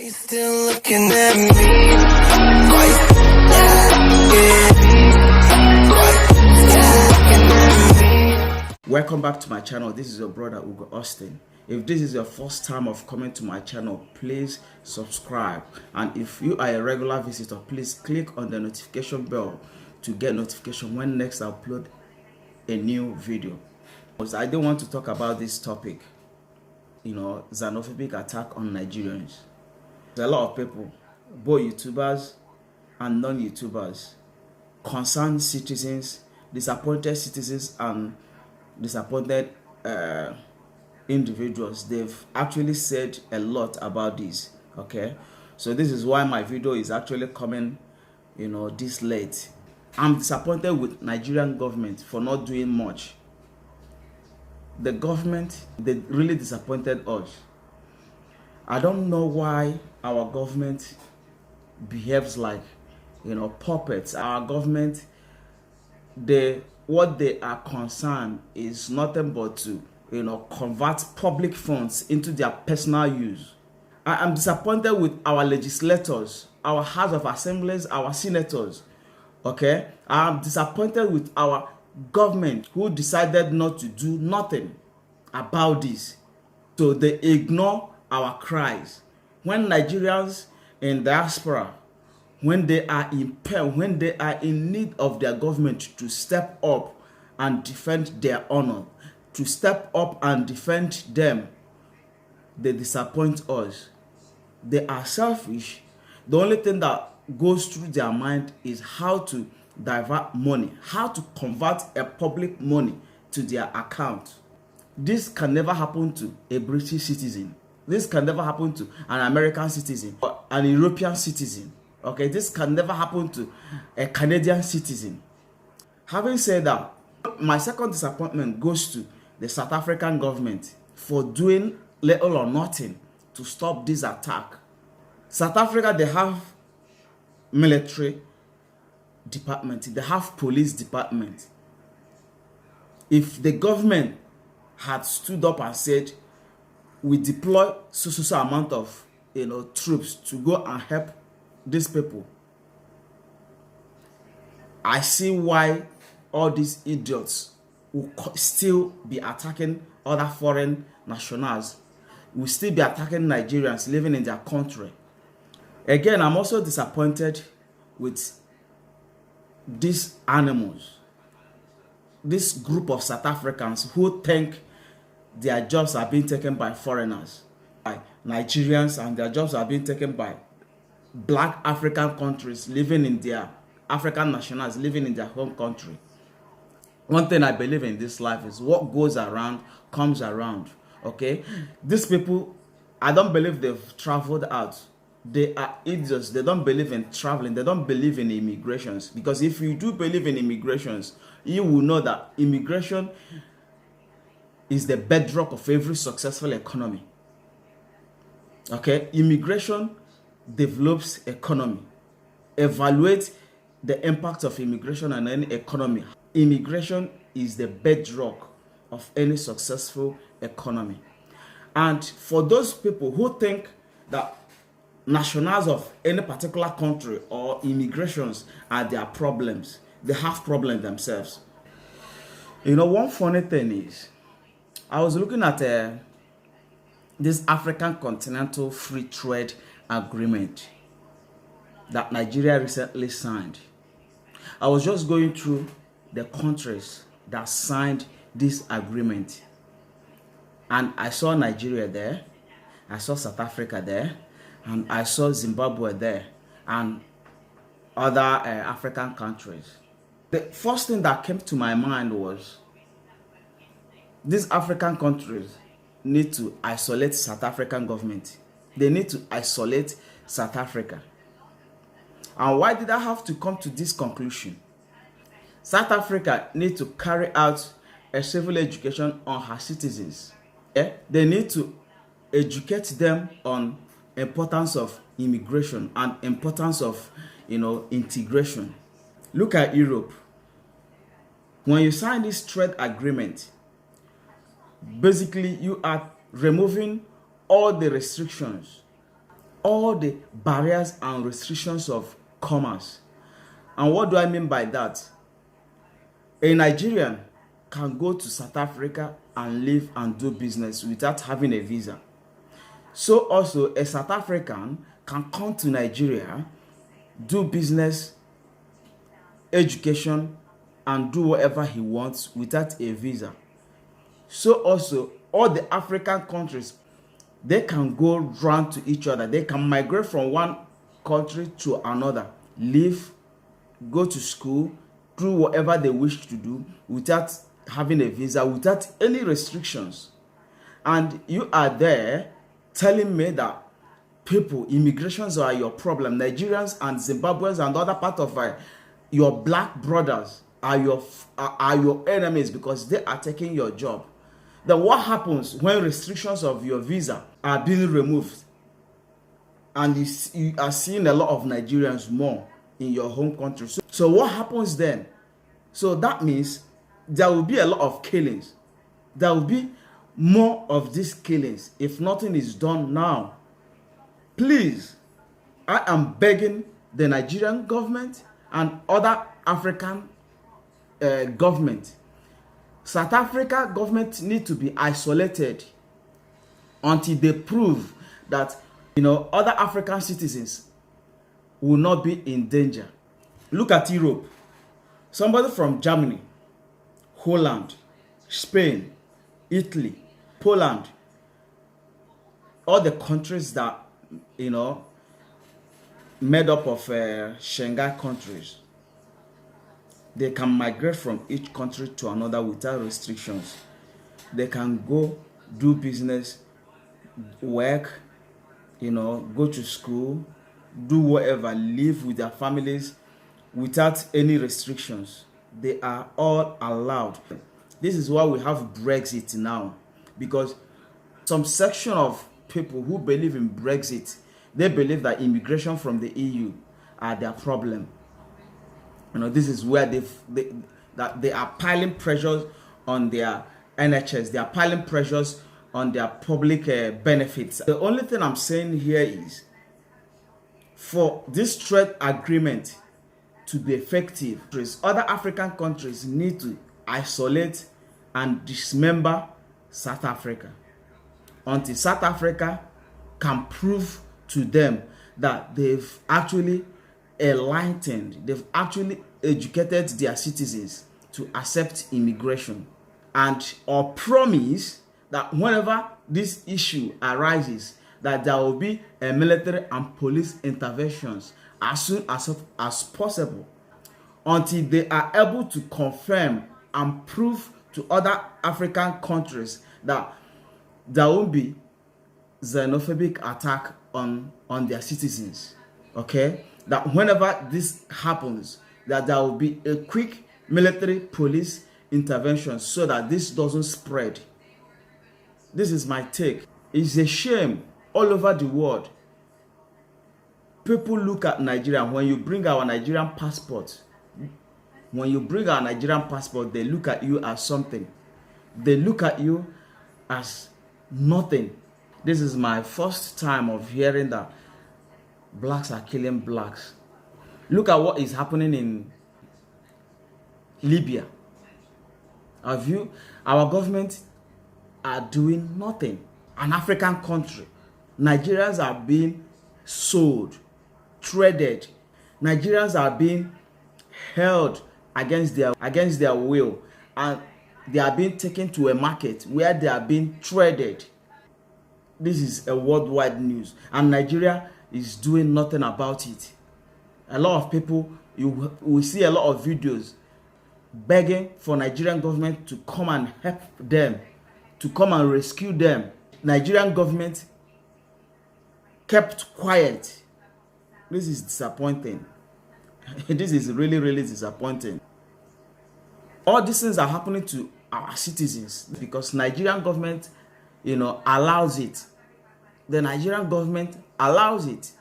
you still looking at me? Welcome back to my channel. This is your brother Ugo Austin. If this is your first time of coming to my channel, please subscribe, and if you are a regular visitor, please click on the notification bell to get notification when next I upload a new video. I don't want to talk about this topic, xenophobic attack on Nigerians. There's a lot of people, both YouTubers and non-YouTubers, concerned citizens, disappointed citizens, and disappointed individuals. They've actually said a lot about this. Okay, so this is why my video is actually coming this late. I'm disappointed with Nigerian government for not doing much. The government, they really disappointed us. I don't know why our government behaves like puppets. Our government, what they are concerned is nothing but to convert public funds into their personal use. I am disappointed with our legislators, our House of Assemblies, our senators. Okay, I am disappointed with our government who decided not to do nothing about this. So they ignore our cries. When Nigerians in diaspora, when they are in pain, when they are in need of their government to step up and defend their honor, to step up and defend them, they disappoint us. They are selfish. The only thing that goes through their mind is how to divert money, how to convert a public money to their account. This can never happen to a British citizen. This can never happen to an American citizen or an European citizen. Okay, this can never happen to a Canadian citizen. Having said that, my second disappointment goes to the South African government for doing little or nothing to stop this attack. South Africa, they have military department, they have police department. If the government had stood up and said, we deploy so amount of troops to go and help these people, I see why all these idiots will still be attacking other foreign nationals, will still be attacking Nigerians living in their country. Again, I'm also disappointed with these animals, this group of South Africans who think their jobs are being taken by foreigners, by Nigerians, and their jobs are being taken by black African countries living in their African nationals living in their home country. One thing I believe in this life is what goes around comes around. Okay, these people, I don't believe they've traveled out. They are idiots. They don't believe in traveling. They don't believe in immigrations. Because if you do believe in immigrations, you will know that immigration is the bedrock of every successful economy. Okay, immigration develops economy. Evaluate the impact of immigration on any economy. Immigration is the bedrock of any successful economy. And for those people who think that nationals of any particular country or immigrations are their problems, they have problems themselves. One funny thing is, I was looking at this African Continental Free Trade Agreement that Nigeria recently signed. I was just going through the countries that signed this agreement, and I saw Nigeria there, I saw South Africa there, and I saw Zimbabwe there, and other African countries. The first thing that came to my mind was these African countries need to isolate South African government. They need to isolate South Africa. And why did I have to come to this conclusion? South Africa needs to carry out a civil education on her citizens. Yeah? They need to educate them on importance of immigration and importance of integration. Look at Europe. When you sign this trade agreement, basically you are removing all the restrictions all the barriers and restrictions of commerce. And what do I mean by that? A Nigerian can go to South Africa and live and do business without having a visa. So also a South African can come to Nigeria, do business, education, and do whatever he wants without a visa. So also all the African countries, they can go round to each other. They can migrate from one country to another, live, go to school, do whatever they wish to do without having a visa, without any restrictions. And you are there telling me that immigrations are your problem. Nigerians and Zimbabweans and other part of your black brothers are your enemies because they are taking your job. Then what happens when restrictions of your visa are being removed and you are seeing a lot of Nigerians more in your home country? So what happens then? So that means there will be a lot of killings. There will be more of these killings if nothing is done now. Please, I am begging the Nigerian government and other African government. South Africa government need to be isolated until they prove that other African citizens will not be in danger. Look at Europe. Somebody from Germany, Holland, Spain, Italy, Poland, all the countries that made up of Schengen countries, they can migrate from each country to another without restrictions. They can go do business, work, go to school, do whatever, live with their families without any restrictions. They are all allowed. This is why we have Brexit now, because some section of people who believe in Brexit, they believe that immigration from the EU are their problem. This is where they are piling pressures on their NHS. They are piling pressures on their public benefits. The only thing I'm saying here is, for this trade agreement to be effective, other African countries need to isolate and dismember South Africa until South Africa can prove to them that they've actually enlightened, they've actually educated their citizens to accept immigration, and or promise that whenever this issue arises, that there will be a military and police interventions as soon as possible, until they are able to confirm and prove to other African countries that there won't be xenophobic attack on their citizens. Okay, that whenever this happens, that there will be a quick military police intervention so that this doesn't spread. This is my take. It's a shame all over the world. People look at Nigeria. When you bring our Nigerian passport, they look at you as something. They look at you as nothing. This is my first time of hearing that blacks are killing blacks. Look at what is happening in Libya. Our government are doing nothing. An African country. Nigerians are being sold, traded. Nigerians are being held against their will, and they are being taken to a market where they are being traded. This is a worldwide news, and Nigeria is doing nothing about it. A lot of people, we see a lot of videos begging for Nigerian government to come and help them, to come and rescue them. Nigerian government kept quiet. This is disappointing. This is really, really disappointing. All these things are happening to our citizens because Nigerian government, allows it. The Nigerian government allows it.